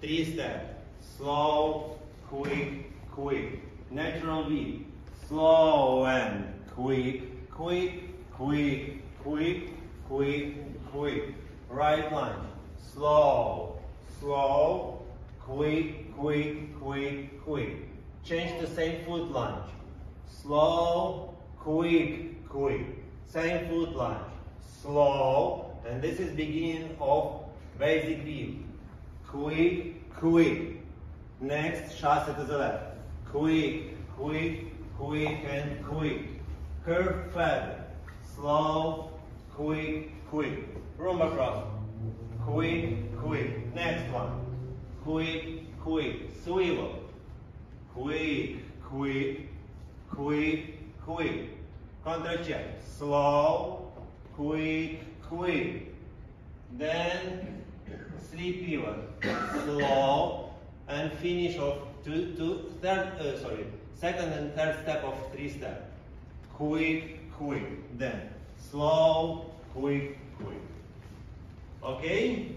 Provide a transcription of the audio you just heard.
3 steps. Slow, quick, quick. Natural V. Slow and quick, quick, quick, quick, quick, quick. Right lunge. Slow, slow, quick, quick, quick, quick. Change the same foot lunge. Slow, quick, quick. Same foot lunge. Slow, and this is beginning of basic view. Quick, quick. Next, chasse to the left. Quick, quick, quick, and quick. Curve feather. Slow, quick, quick. Rumba cross. Quick, quick. Next one. Quick, quick. Swivel. Quick, quick, quick, quick. Contra check. Slow, quick, quick. Then slip pivot. Slow and finish off second and third step of 3 steps. Quick, quick. Then slow, quick, quick. Okay?